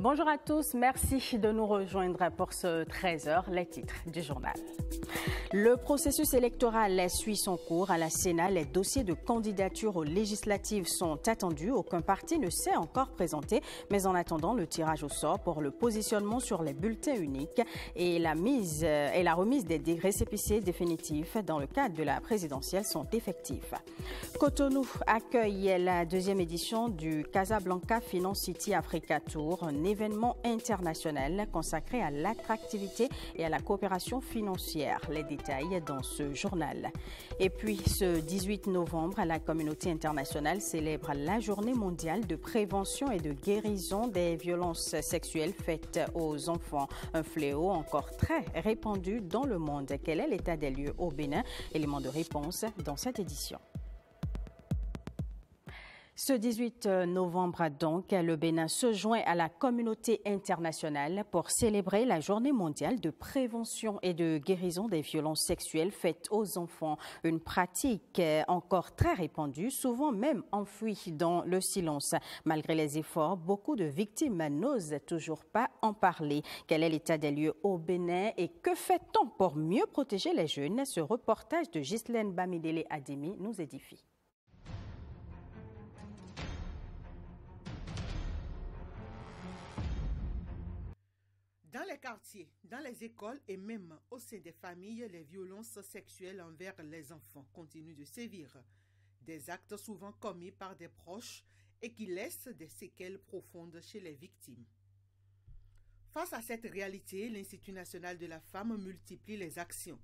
Bonjour à tous, merci de nous rejoindre pour ce 13h, les titres du journal. Le processus électoral suit son cours. À la Sénat, les dossiers de candidature aux législatives sont attendus. Aucun parti ne s'est encore présenté, mais en attendant, le tirage au sort pour le positionnement sur les bulletins uniques et la remise des récépissés définitifs dans le cadre de la présidentielle sont effectifs. Cotonou accueille la deuxième édition du Casablanca Finance City Africa Tour, un événement international consacré à l'attractivité et à la coopération financière. Les détails dans ce journal. Et puis, ce 18 novembre, la communauté internationale célèbre la Journée mondiale de prévention et de guérison des violences sexuelles faites aux enfants. Un fléau encore très répandu dans le monde. Quel est l'état des lieux au Bénin? Élément de réponse dans cette édition. Ce 18 novembre, donc, le Bénin se joint à la communauté internationale pour célébrer la Journée mondiale de prévention et de guérison des violences sexuelles faites aux enfants. Une pratique encore très répandue, souvent même enfouie dans le silence. Malgré les efforts, beaucoup de victimes n'osent toujours pas en parler. Quel est l'état des lieux au Bénin et que fait-on pour mieux protéger les jeunes? Ce reportage de Ghislaine Bamidele Ademi nous édifie. Dans les quartiers, dans les écoles et même au sein des familles, les violences sexuelles envers les enfants continuent de sévir. Des actes souvent commis par des proches et qui laissent des séquelles profondes chez les victimes. Face à cette réalité, l'Institut national de la femme multiplie les actions.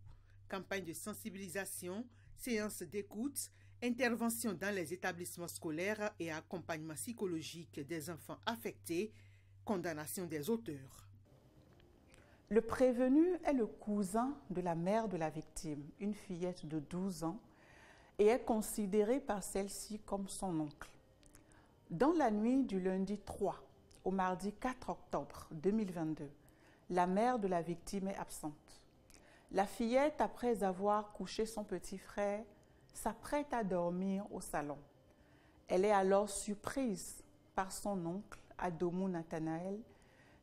Campagnes de sensibilisation, séances d'écoute, interventions dans les établissements scolaires et accompagnement psychologique des enfants affectés, condamnation des auteurs. Le prévenu est le cousin de la mère de la victime, une fillette de 12 ans, et est considéré par celle-ci comme son oncle. Dans la nuit du lundi 3 au mardi 4 octobre 2022, la mère de la victime est absente. La fillette, après avoir couché son petit frère, s'apprête à dormir au salon. Elle est alors surprise par son oncle, Adomou Nathanaël,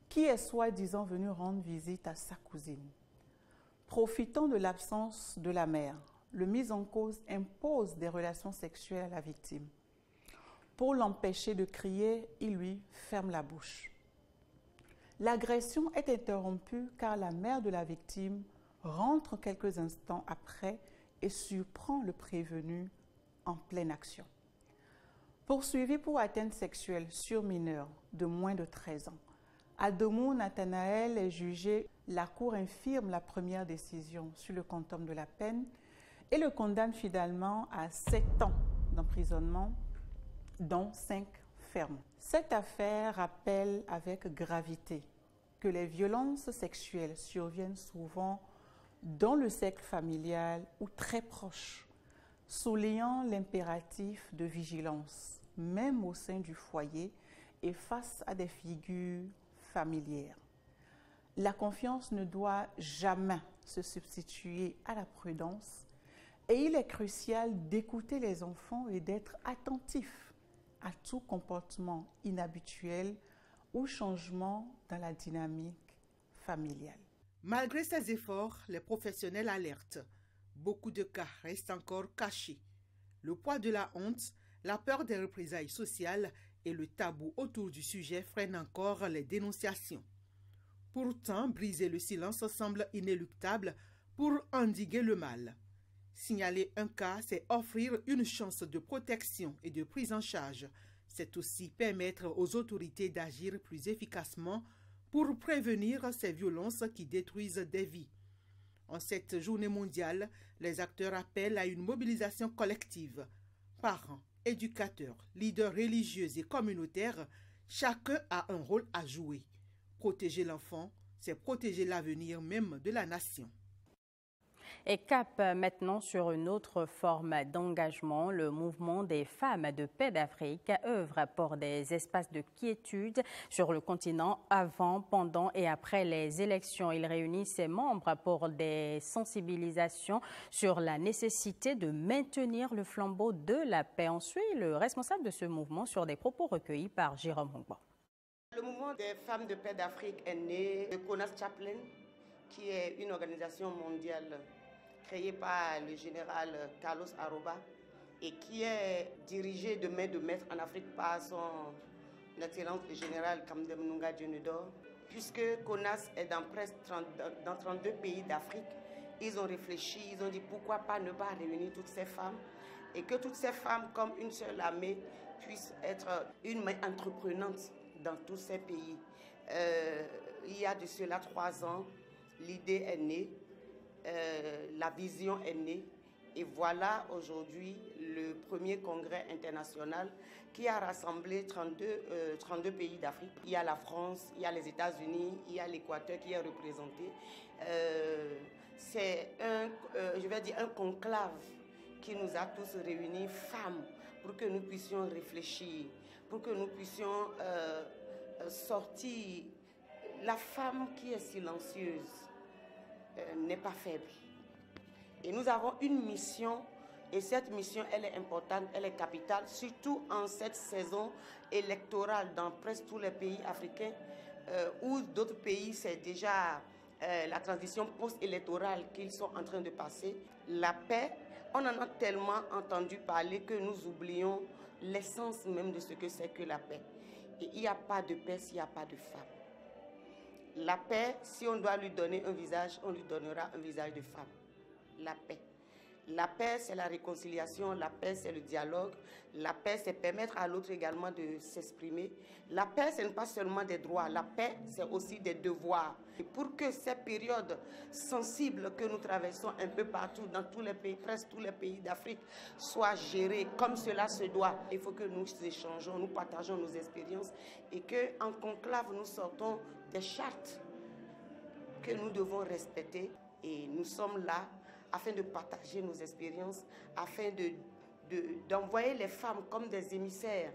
qui est soi-disant venu rendre visite à sa cousine. Profitant de l'absence de la mère, le mis en cause impose des relations sexuelles à la victime. Pour l'empêcher de crier, il lui ferme la bouche. L'agression est interrompue car la mère de la victime rentre quelques instants après et surprend le prévenu en pleine action. Poursuivi pour atteinte sexuelle sur mineur de moins de 13 ans, Adomou Nathanaël est jugé. La Cour infirme la première décision sur le quantum de la peine et le condamne finalement à 7 ans d'emprisonnement, dont 5 fermes. Cette affaire rappelle avec gravité que les violences sexuelles surviennent souvent dans le cercle familial ou très proche, soulignant l'impératif de vigilance, même au sein du foyer et face à des figures familière. La confiance ne doit jamais se substituer à la prudence et il est crucial d'écouter les enfants et d'être attentif à tout comportement inhabituel ou changement dans la dynamique familiale. Malgré ces efforts, les professionnels alertent. Beaucoup de cas restent encore cachés. Le poids de la honte, la peur des représailles sociales et le tabou autour du sujet freinent encore les dénonciations. Pourtant, briser le silence semble inéluctable pour endiguer le mal. Signaler un cas, c'est offrir une chance de protection et de prise en charge. C'est aussi permettre aux autorités d'agir plus efficacement pour prévenir ces violences qui détruisent des vies. En cette journée mondiale, les acteurs appellent à une mobilisation collective. Parents, éducateurs, leaders religieux et communautaires, chacun a un rôle à jouer. Protéger l'enfant, c'est protéger l'avenir même de la nation. Et cap maintenant sur une autre forme d'engagement. Le mouvement des femmes de paix d'Afrique œuvre pour des espaces de quiétude sur le continent avant, pendant et après les élections. Il réunit ses membres pour des sensibilisations sur la nécessité de maintenir le flambeau de la paix. On suit le responsable de ce mouvement sur des propos recueillis par Jérôme Hongbo. Le mouvement des femmes de paix d'Afrique est né de CONAS Chaplain, qui est une organisation mondiale créée par le général Carlos Aroba et qui est dirigée de main de maître en Afrique par son excellence le général Kamdem Nunga Dionedor. Puisque CONAS est dans presque 32 pays d'Afrique, ils ont réfléchi, ils ont dit pourquoi pas ne pas réunir toutes ces femmes et que toutes ces femmes, comme une seule armée, puissent être une main entreprenante dans tous ces pays. Il y a de cela 3 ans, l'idée est née, la vision est née et voilà aujourd'hui le premier congrès international qui a rassemblé 32 pays d'Afrique. Il y a la France, il y a les États-Unis, il y a l'Équateur qui est représenté. C'est un conclave qui nous a tous réunis, femmes, pour que nous puissions réfléchir, pour que nous puissions sortir. La femme qui est silencieuse n'est pas faible. Et nous avons une mission, et cette mission, elle est importante, elle est capitale, surtout en cette saison électorale dans presque tous les pays africains, où d'autres pays, c'est déjà la transition post-électorale qu'ils sont en train de passer. La paix, on en a tellement entendu parler que nous oublions l'essence même de ce que c'est que la paix. Et il n'y a pas de paix s'il n'y a pas de femme. La paix, si on doit lui donner un visage, on lui donnera un visage de femme. La paix. La paix, c'est la réconciliation, la paix, c'est le dialogue, la paix, c'est permettre à l'autre également de s'exprimer. La paix, ce n'est pas seulement des droits, la paix, c'est aussi des devoirs. Et pour que ces périodes sensibles que nous traversons un peu partout, dans tous les pays, presque tous les pays d'Afrique, soient gérées comme cela se doit, il faut que nous échangeons, nous partageons nos expériences et qu'en conclave, nous sortons des chartes que nous devons respecter. Et nous sommes là afin de partager nos expériences, afin d'envoyer les femmes comme des émissaires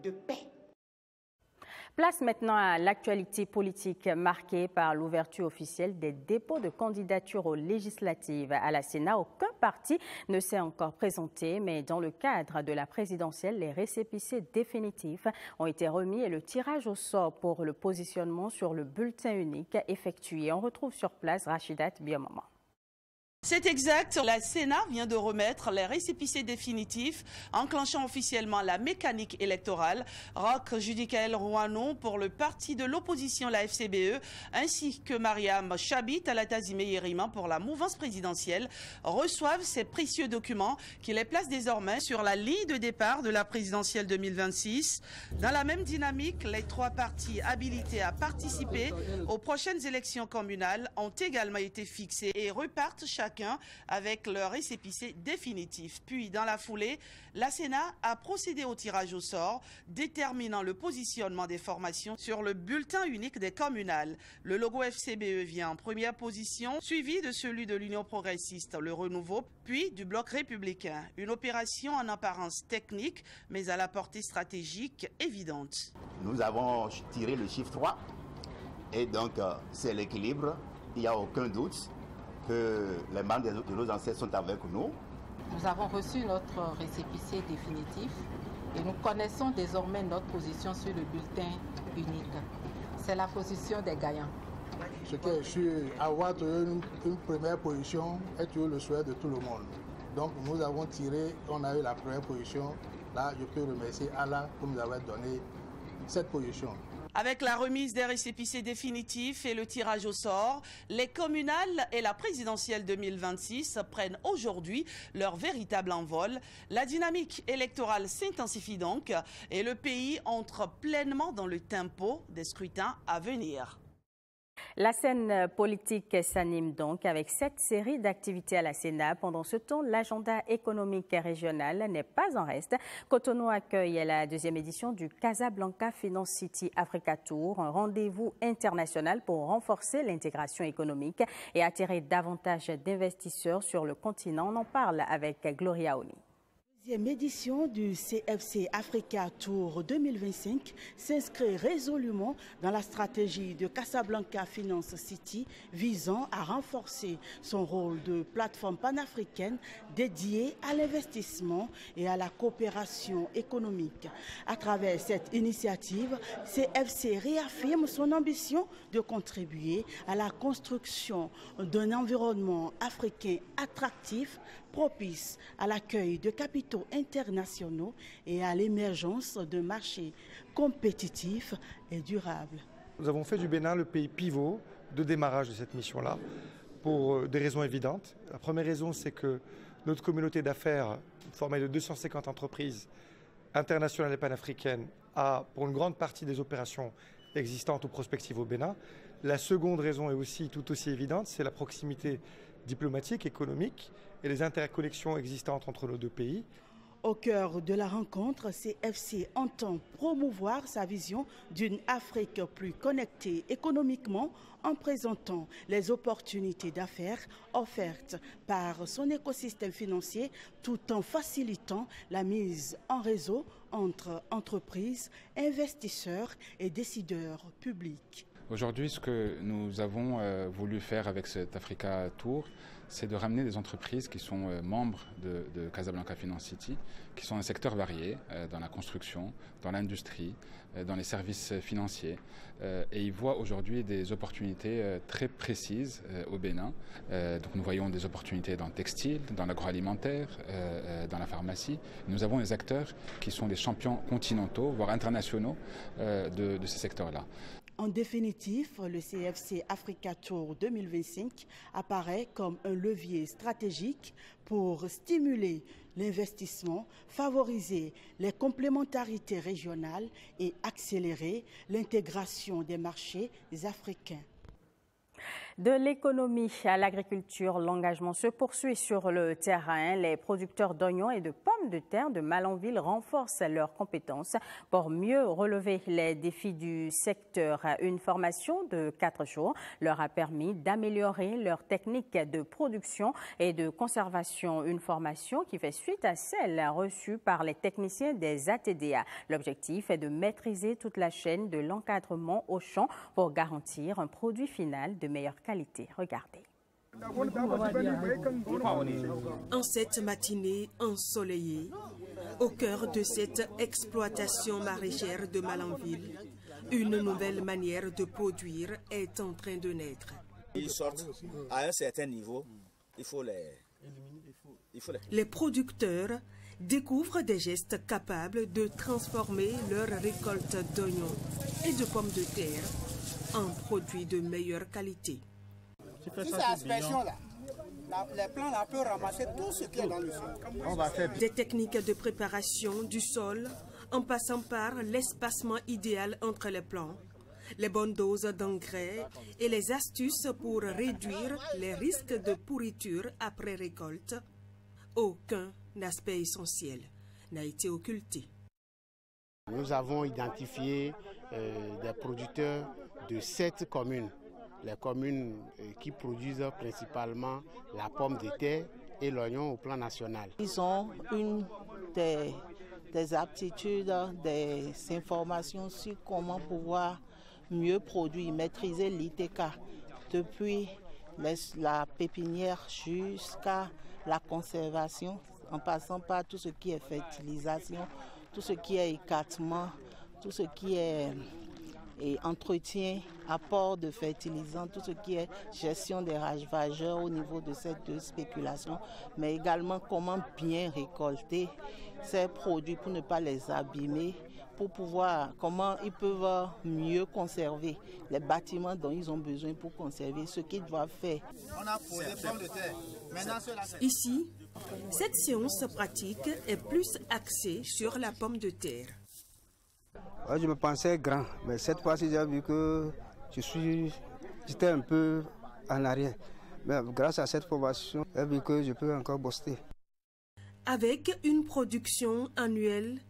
de paix. Place maintenant à l'actualité politique marquée par l'ouverture officielle des dépôts de candidatures aux législatives. À la Sénat, aucun parti ne s'est encore présenté, mais dans le cadre de la présidentielle, les récépissés définitifs ont été remis et le tirage au sort pour le positionnement sur le bulletin unique effectué. On retrouve sur place Rachidat Biomama. C'est exact, la Sénat vient de remettre les récépissés définitifs, enclenchant officiellement la mécanique électorale. Roch Judicaël Rouanon pour le parti de l'opposition, la FCBE, ainsi que Mariam Chabit Talatazime Yerima pour la mouvance présidentielle, reçoivent ces précieux documents qui les placent désormais sur la ligne de départ de la présidentielle 2026. Dans la même dynamique, les 3 partis habilités à participer aux prochaines élections communales ont également été fixés et repartent chacun avec leur récépissé définitif. Puis, dans la foulée, la Sénat a procédé au tirage au sort, déterminant le positionnement des formations sur le bulletin unique des communales. Le logo FCBE vient en première position, suivi de celui de l'Union progressiste, le Renouveau, puis du Bloc républicain. Une opération en apparence technique, mais à la portée stratégique évidente. Nous avons tiré le chiffre 3, et donc c'est l'équilibre, il n'y a aucun doute que les membres de nos ancêtres sont avec nous. Nous avons reçu notre récépissé définitif et nous connaissons désormais notre position sur le bulletin unique. C'est la position des gagnants. Ce qui est sûr, avoir une première position est toujours le souhait de tout le monde. Donc nous avons tiré, on a eu la première position. Là, je peux remercier Allah pour nous avoir donné cette position. Avec la remise des récépissés définitifs et le tirage au sort, les communales et la présidentielle 2026 prennent aujourd'hui leur véritable envol. La dynamique électorale s'intensifie donc et le pays entre pleinement dans le tempo des scrutins à venir. La scène politique s'anime donc avec cette série d'activités à la Sénat. Pendant ce temps, l'agenda économique régional n'est pas en reste. Cotonou accueille la 2e édition du Casablanca Finance City Africa Tour, un rendez-vous international pour renforcer l'intégration économique et attirer davantage d'investisseurs sur le continent. On en parle avec Gloria Oni. Deuxième édition du CFC Africa Tour 2025 s'inscrit résolument dans la stratégie de Casablanca Finance City visant à renforcer son rôle de plateforme panafricaine dédiée à l'investissement et à la coopération économique. À travers cette initiative, CFC réaffirme son ambition de contribuer à la construction d'un environnement africain attractif, propice à l'accueil de capitaux internationaux et à l'émergence de marchés compétitifs et durables. Nous avons fait du Bénin le pays pivot de démarrage de cette mission-là pour des raisons évidentes. La première raison, c'est que notre communauté d'affaires, formée de 250 entreprises internationales et panafricaines, a pour une grande partie des opérations existantes ou prospectives au Bénin. La seconde raison est aussi tout aussi évidente, c'est la proximité diplomatique, économique et les interconnexions existantes entre nos deux pays. Au cœur de la rencontre, CFC entend promouvoir sa vision d'une Afrique plus connectée économiquement en présentant les opportunités d'affaires offertes par son écosystème financier tout en facilitant la mise en réseau entre entreprises, investisseurs et décideurs publics. Aujourd'hui, ce que nous avons voulu faire avec cet Africa Tour, c'est de ramener des entreprises qui sont membres de Casablanca Finance City, qui sont dans secteurs variés, dans la construction, dans l'industrie, dans les services financiers. Et ils voient aujourd'hui des opportunités très précises au Bénin. Donc nous voyons des opportunités dans le textile, dans l'agroalimentaire, dans la pharmacie. Nous avons des acteurs qui sont des champions continentaux, voire internationaux de ces secteurs-là. En définitive, le CFC Africa Tour 2025 apparaît comme un levier stratégique pour stimuler l'investissement, favoriser les complémentarités régionales et accélérer l'intégration des marchés africains. De l'économie à l'agriculture, l'engagement se poursuit sur le terrain. Les producteurs d'oignons et de pommes de terre de Malanville renforcent leurs compétences pour mieux relever les défis du secteur. Une formation de 4 jours leur a permis d'améliorer leurs techniques de production et de conservation. Une formation qui fait suite à celle reçue par les techniciens des ATDA. L'objectif est de maîtriser toute la chaîne de l'encadrement au champ pour garantir un produit final de meilleure qualité. Regardez. En cette matinée ensoleillée, au cœur de cette exploitation maraîchère de Malanville, une nouvelle manière de produire est en train de naître. Ils sortent à un certain niveau, il faut les... Les producteurs découvrent des gestes capables de transformer leur récolte d'oignons et de pommes de terre en produits de meilleure qualité. Si c'est aspersion-là, les plants peuvent ramasser tout ce qui est dans le sol. Des techniques de préparation du sol, en passant par l'espacement idéal entre les plants, les bonnes doses d'engrais et les astuces pour réduire les risques de pourriture après récolte, aucun aspect essentiel n'a été occulté. Nous avons identifié des producteurs de 7 communes. Les communes qui produisent principalement la pomme de terre et l'oignon au plan national. Ils ont une des aptitudes, des informations sur comment pouvoir mieux produire, maîtriser l'ITK depuis la pépinière jusqu'à la conservation, en passant par tout ce qui est fertilisation, tout ce qui est écartement, tout ce qui est entretien, apport de fertilisants, tout ce qui est gestion des ravageurs au niveau de cette spéculation, mais également comment bien récolter ces produits pour ne pas les abîmer, pour pouvoir, comment ils peuvent mieux conserver les bâtiments dont ils ont besoin pour conserver ce qu'ils doivent faire. On a posé pommes de terre. Maintenant, ici, cette séance pratique est plus axée sur la pomme de terre. Ouais, je me pensais grand, mais cette fois-ci j'ai vu que j'étais un peu en arrière. Mais grâce à cette formation, j'ai vu que je peux encore booster. Avec une production annuelle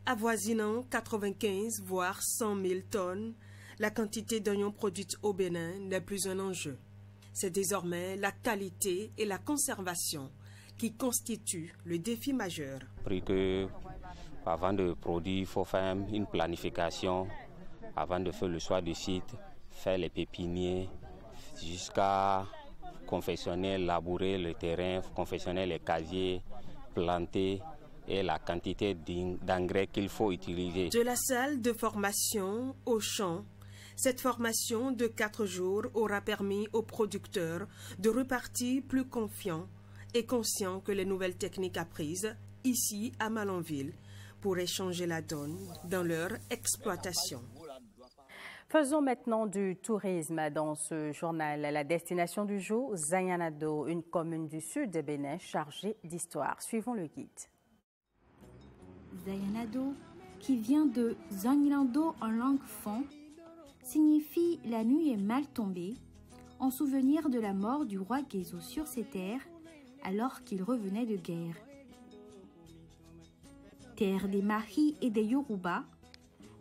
avoisinant 95 voire 100 000 tonnes, la quantité d'oignons produite au Bénin n'est plus un enjeu. C'est désormais la qualité et la conservation qui constitue le défi majeur. Pris que avant de produire, il faut faire une planification, avant de faire le choix du site, faire les pépiniers, jusqu'à confectionner, labourer le terrain, confectionner les casiers, planter et la quantité d'engrais qu'il faut utiliser. De la salle de formation au champ, cette formation de 4 jours aura permis aux producteurs de repartir plus confiants et conscients que les nouvelles techniques apprises ici à Malanville pourraient changer la donne dans leur exploitation. Faisons maintenant du tourisme dans ce journal. La destination du jour, Zayanado, une commune du sud de Bénin chargée d'histoire. Suivons le guide. Zayanado, qui vient de Zanilando en langue fon, signifie la nuit est mal tombée, en souvenir de la mort du roi Gézo sur ses terres alors qu'il revenait de guerre. Terre des Mahis et des Yoruba,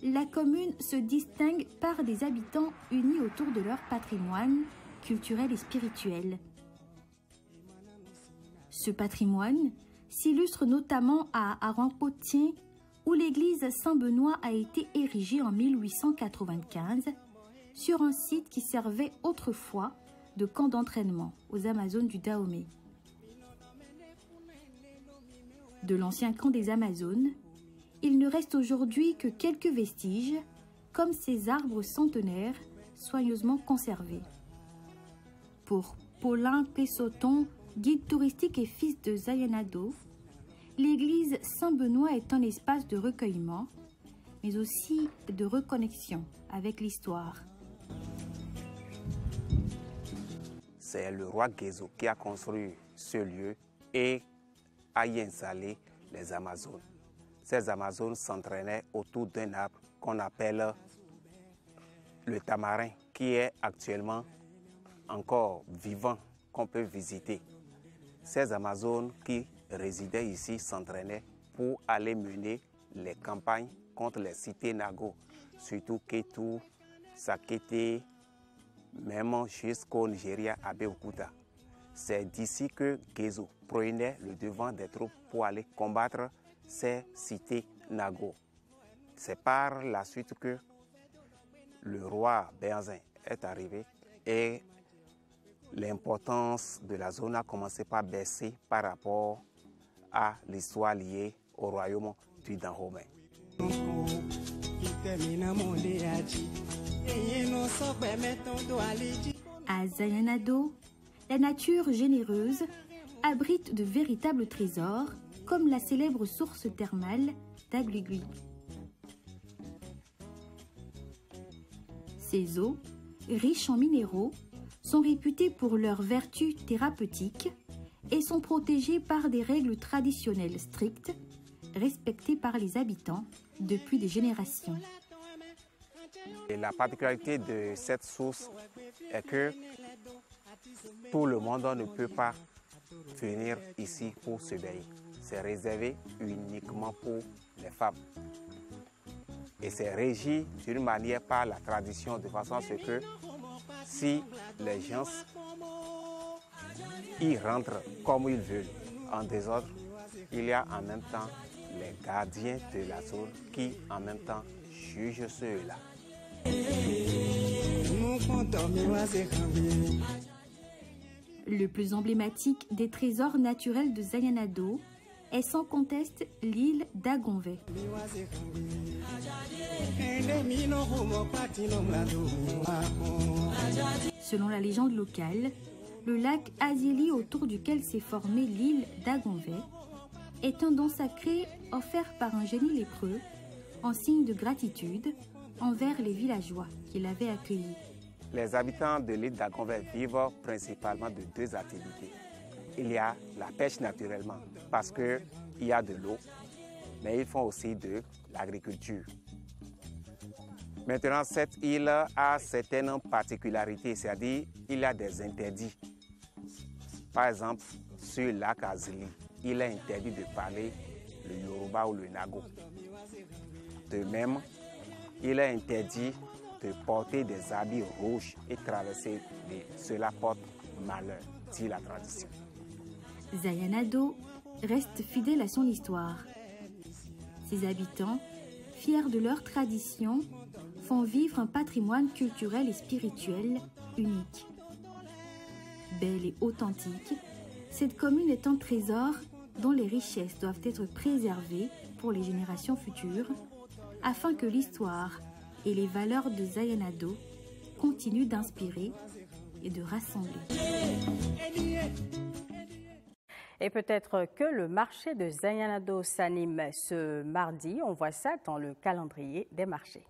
la commune se distingue par des habitants unis autour de leur patrimoine culturel et spirituel. Ce patrimoine s'illustre notamment à Arampotien, où l'église Saint-Benoît a été érigée en 1895 sur un site qui servait autrefois de camp d'entraînement aux Amazones du Dahomey. De l'ancien camp des Amazones, il ne reste aujourd'hui que quelques vestiges, comme ces arbres centenaires soigneusement conservés. Pour Paulin Pessoton, guide touristique et fils de Zayanado, l'église Saint-Benoît est un espace de recueillement, mais aussi de reconnexion avec l'histoire. C'est le roi Gézo qui a construit ce lieu et a y installé les Amazones. Ces Amazones s'entraînaient autour d'un arbre qu'on appelle le tamarin, qui est actuellement encore vivant, qu'on peut visiter. Ces Amazones qui résidaient ici s'entraînaient pour aller mener les campagnes contre les cités Nago, surtout Kétou, Sakété, même jusqu'au Nigeria à Béokuta. C'est d'ici que Gézo prenait le devant des troupes pour aller combattre ces cités Nago. C'est par la suite que le roi Béanzin est arrivé et l'importance de la zone a commencé par baisser par rapport à l'histoire liée au royaume du Dahomey. À Zayanado, la nature généreuse abrite de véritables trésors, comme la célèbre source thermale d'Aguigui. Ces eaux, riches en minéraux, sont réputées pour leurs vertus thérapeutiques et sont protégées par des règles traditionnelles strictes, respectées par les habitants depuis des générations. Et la particularité de cette source est que tout le monde ne peut pas venir ici pour se baigner. C'est réservé uniquement pour les femmes. Et c'est régi d'une manière par la tradition, de façon à ce que si les gens y rentrent comme ils veulent, en désordre, il y a en même temps les gardiens de la zone qui en même temps jugent ceux-là. Le plus emblématique des trésors naturels de Zayanado est sans conteste l'île d'Agonvey. Selon la légende locale, le lac Azili autour duquel s'est formée l'île d'Agonvey est un don sacré offert par un génie lépreux en signe de gratitude envers les villageois qui l'avaient accueilli. Les habitants de l'île d'Agonvey vivent principalement de deux activités. Il y a la pêche naturellement, parce qu'il y a de l'eau, mais ils font aussi de l'agriculture. Maintenant, cette île a certaines particularités, c'est-à-dire qu'il y a des interdits. Par exemple, sur le lac Azili, il est interdit de parler le Yoruba ou le Nago. De même, il est interdit de porter des habits rouges et traverser. Cela porte malheur, dit la tradition. Zayanado reste fidèle à son histoire. Ses habitants, fiers de leur tradition, font vivre un patrimoine culturel et spirituel unique. Belle et authentique, cette commune est un trésor dont les richesses doivent être préservées pour les générations futures, afin que l'histoire et les valeurs de Zayanado continuent d'inspirer et de rassembler. Et peut-être que le marché de Zayanado s'anime ce mardi. On voit ça dans le calendrier des marchés.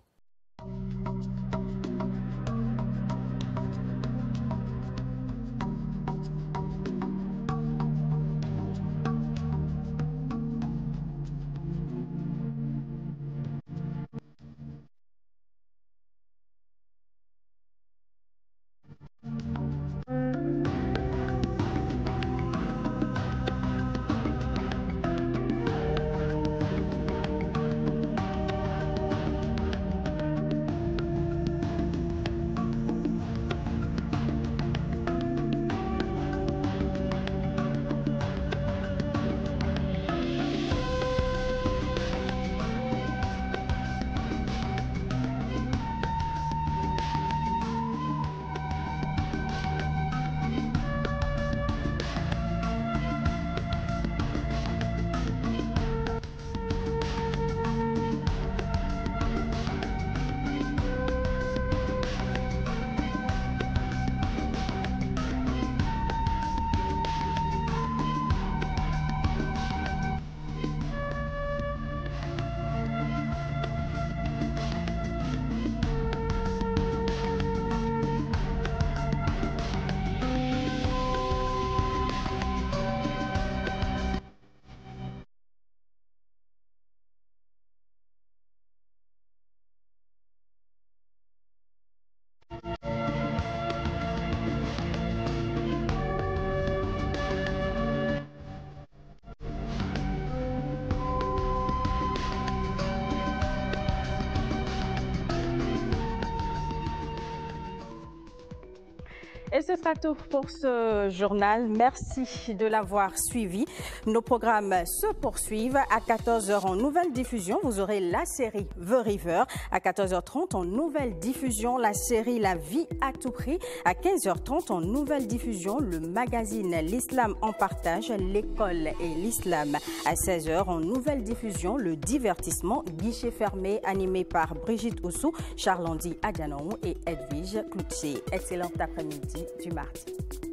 Et ce sera tout pour ce journal. Merci de l'avoir suivi. Nos programmes se poursuivent. À 14h en nouvelle diffusion, vous aurez la série The River. À 14h30 en nouvelle diffusion, la série La vie à tout prix. À 15h30 en nouvelle diffusion, le magazine L'Islam en partage, l'école et l'islam. À 16h en nouvelle diffusion, le divertissement guichet fermé animé par Brigitte Oussou, Charlandi Adjanou et Edwige Cloutier. Excellent après-midi du mardi.